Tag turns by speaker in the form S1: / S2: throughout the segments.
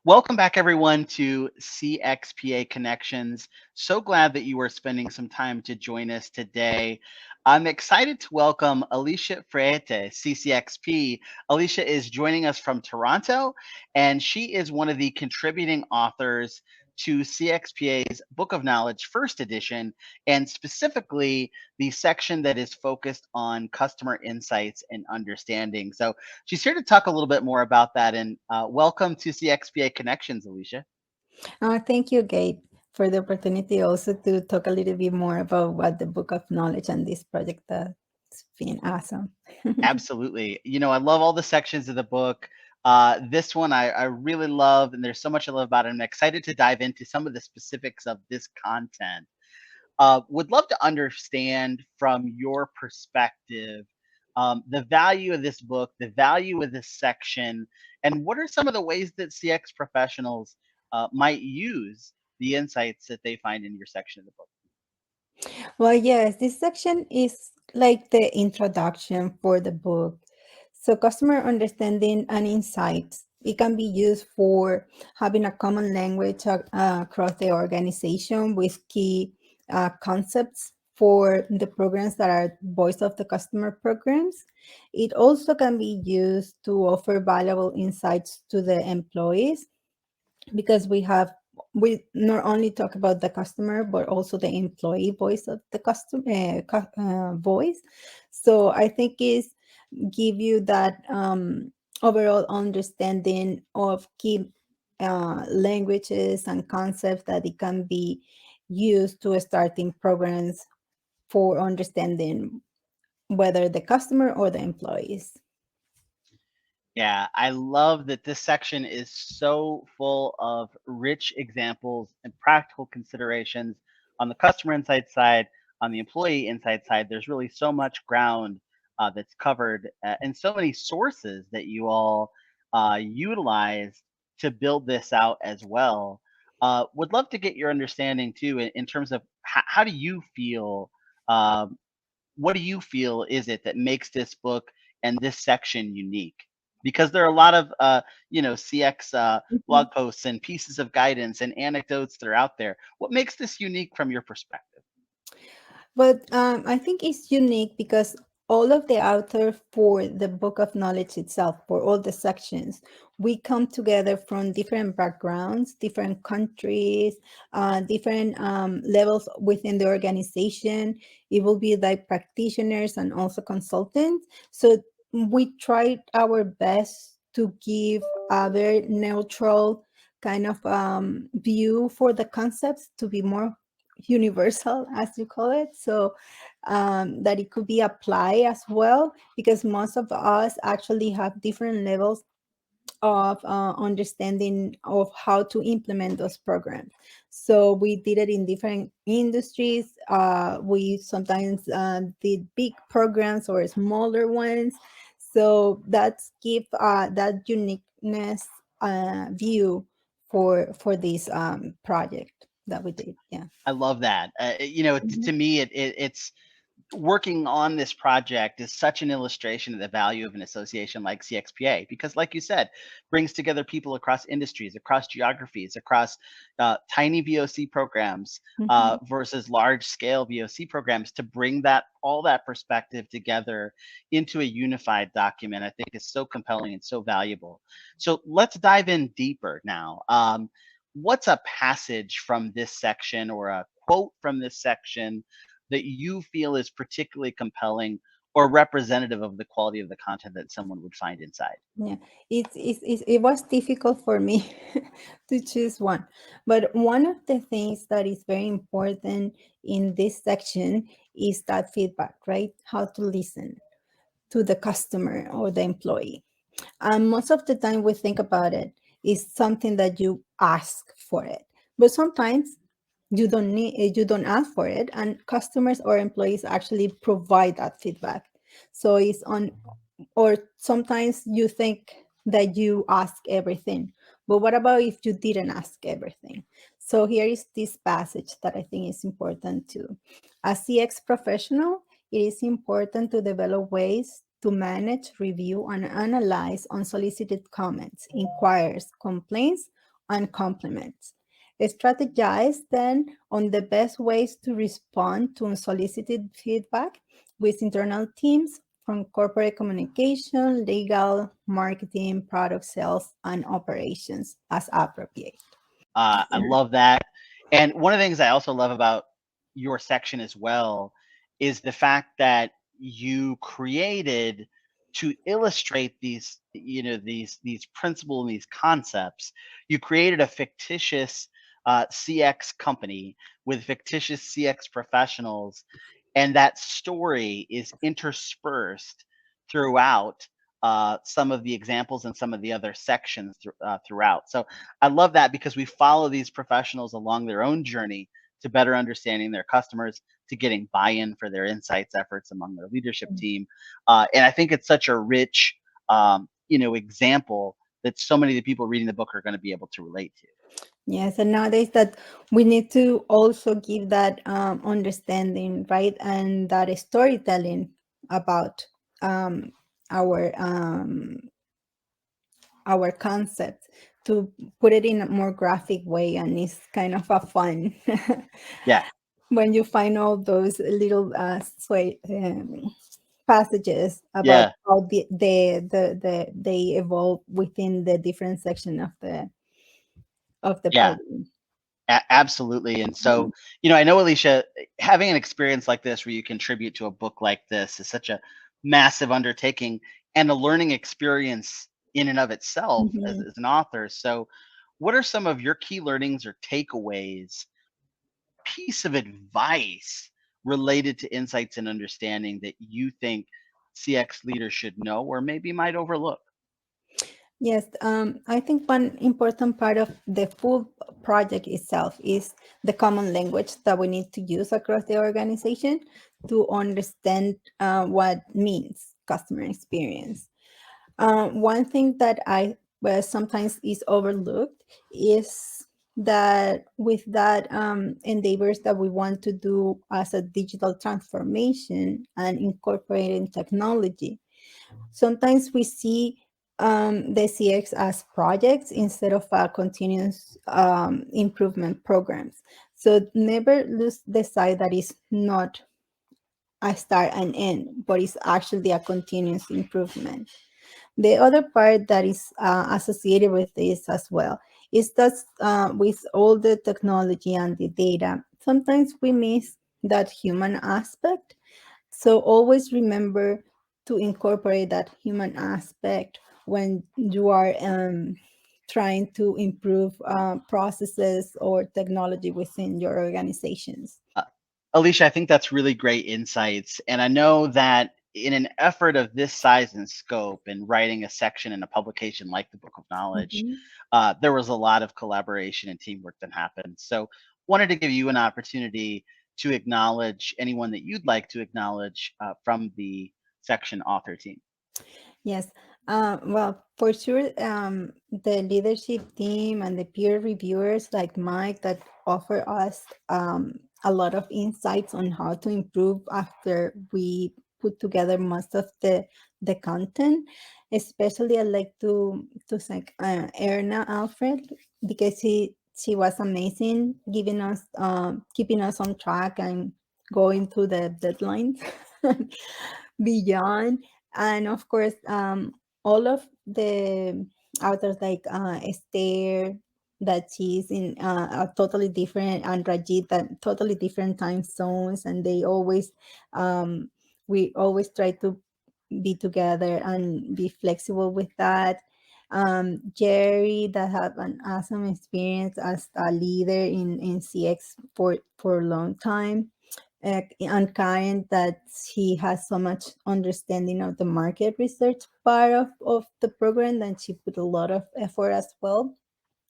S1: Welcome back, everyone, to CXPA Connections. So glad that you are spending some time to join us today. I'm excited to welcome Alicia Freites, CCXP. Alicia is joining us from Toronto, and she is one of the contributing authors to CXPA's Book of Knowledge First Edition, and specifically the section that is focused on customer insights and understanding. So she's here to talk a little bit more about that. And welcome to CXPA Connections, Alicia.
S2: Thank you, Kate, for the opportunity also to talk a little bit more about what the Book of Knowledge and this project that's been awesome.
S1: Absolutely. I love all the sections of the book. This one I really love, and there's so much I love about it. I'm excited to dive into some of the specifics of this content. Would love to understand from your perspective the value of this book, the value of this section, and what are some of the ways that CX professionals might use the insights that they find in your section of the book.
S2: Well, yes, this section is like the introduction for the book. So, customer understanding and insights, it can be used for having a common language across the organization with key concepts for the programs that are voice of the customer programs. It also can be used to offer valuable insights to the employees because we not only talk about the customer but also the employee voice of the customer voice. So I think is give you that overall understanding of key languages and concepts that it can be used to starting programs for understanding whether the customer or the employees.
S1: Yeah, I love that this section is so full of rich examples and practical considerations on the customer insight side, on the employee insight side. There's really so much ground that's covered and so many sources that you all utilize to build this out as well. Would love to get your understanding too in terms of how do you feel? Um, what do you feel is it that makes this book and this section unique? Because there are a lot of CX
S2: Mhm.
S1: blog posts and pieces of guidance and anecdotes that are out there. What makes this unique from your perspective?
S2: But I think it's unique because all of the author for the Book of Knowledge itself, for all the sections, we come together from different backgrounds, different countries, different levels within the organization. It will be like practitioners and also consultants. So we tried our best to give a very neutral kind of view for the concepts to be more universal, as you call it, so that it could be applied as well, because most of us actually have different levels of understanding of how to implement those programs. So we did it in different industries. We sometimes did big programs or smaller ones. So that's give that uniqueness view for this project that we did. Yeah.
S1: I love that. To me, it's working on this project is such an illustration of the value of an association like CXPA because, like you said, brings together people across industries, across geographies, across tiny VOC programs
S2: Mhm.
S1: versus large scale VOC programs to bring that all that perspective together into a unified document. I think is so compelling and so valuable. So let's dive in deeper now. What's a passage from this section or a quote from this section that you feel is particularly compelling or representative of the quality of the content that someone would find inside?
S2: Yeah, it was difficult for me to choose one. But one of the things that is very important in this section is that feedback, right? How to listen to the customer or the employee. And most of the time we think about it is something that you ask for it. But sometimes you don't ask for it, and customers or employees actually provide that feedback. So it's on, or sometimes you think that you ask everything, but what about if you didn't ask everything? So here is this passage that I think is important too. As CX professional, it is important to develop ways to manage, review, and analyze unsolicited comments, inquiries, complaints, and complements. Strategize then on the best ways to respond to unsolicited feedback with internal teams from corporate communication, legal, marketing, product sales, and operations as appropriate.
S1: I love that. And one of the things I also love about your section as well is the fact that you created to illustrate these, these principles and these concepts. You created a fictitious CX company with fictitious CX professionals, and that story is interspersed throughout some of the examples and some of the other sections throughout. So I love that because we follow these professionals along their own journey to better understanding their customers, to getting buy-in for their insights efforts among their leadership team. And I think it's such a rich, example that so many of the people reading the book are going to be able to relate to.
S2: Yes, and nowadays that we need to also give that understanding, right, and that storytelling about um, our um, our concept to put it in a more graphic way, and it's kind of a fun
S1: Yeah,
S2: when you find all those little passages about
S1: yeah,
S2: how they evolve within the different section of the
S1: yeah.
S2: program.
S1: Absolutely. And so, I know, Alicia, having an experience like this where you contribute to a book like this is such a massive undertaking and a learning experience in and of itself as,
S2: Mhm.
S1: as an author. So, what are some of your key learnings or takeaways, piece of advice related to insights and understanding that you think CX leaders should know or maybe might overlook?
S2: Yes, I think one important part of the full project itself is the common language that we need to use across the organization to understand what means customer experience. One thing that I sometimes is overlooked is that with that endeavors that we want to do as a digital transformation and incorporating technology, sometimes we see the CX as projects instead of continuous improvement programs. So never lose the sight that it's not a start and end, but it's actually a continuous improvement. The other part that is associated with this as well is that with all the technology and the data, sometimes we miss that human aspect. So always remember to incorporate that human aspect when you are trying to improve processes or technology within your organizations.
S1: Uh, Alicia, I think that's really great insights. And I know that in an effort of this size and scope and writing a section in a publication like the Book of Knowledge,
S2: Mhm.
S1: there was a lot of collaboration and teamwork that happened. So wanted to give you an opportunity to acknowledge anyone that you'd like to acknowledge from the section author team.
S2: Yes. Well, for sure, the leadership team and the peer reviewers like Mike that offer us a lot of insights on how to improve after we put together most of the content. Especially, I like to thank Erna Alfred because she was amazing, giving us keeping us on track and going to the deadlines beyond. And of course all of the authors like Esther, that she's in a totally different, and Rajit, that totally different time zones, and they always we always try to be together and be flexible with that. Jerry, that have an awesome experience as a leader in CX for a long time, and Karen, that she has so much understanding of the market research part of the program, that she put a lot of effort as well.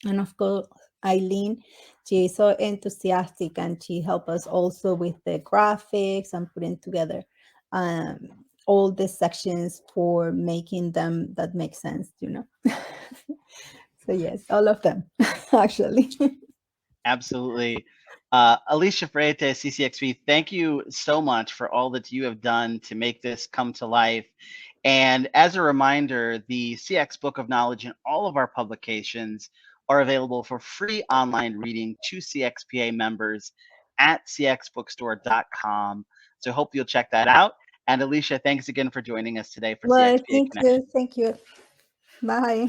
S2: And of course, Eileen, she is so enthusiastic, and she helped us also with the graphics and putting together all the sections for making them that make sense. So yes, all of them, actually.
S1: Absolutely. Alicia Freites, CCXP, thank you so much for all that you have done to make this come to life. And as a reminder, the CX Book of Knowledge and all of our publications are available for free online reading to CXPA members at cxbookstore.com. So hope you'll check that out. And Alicia, thanks again for joining us today for
S2: Well,
S1: CXPA
S2: thank
S1: Connection.
S2: you. Thank you. Bye.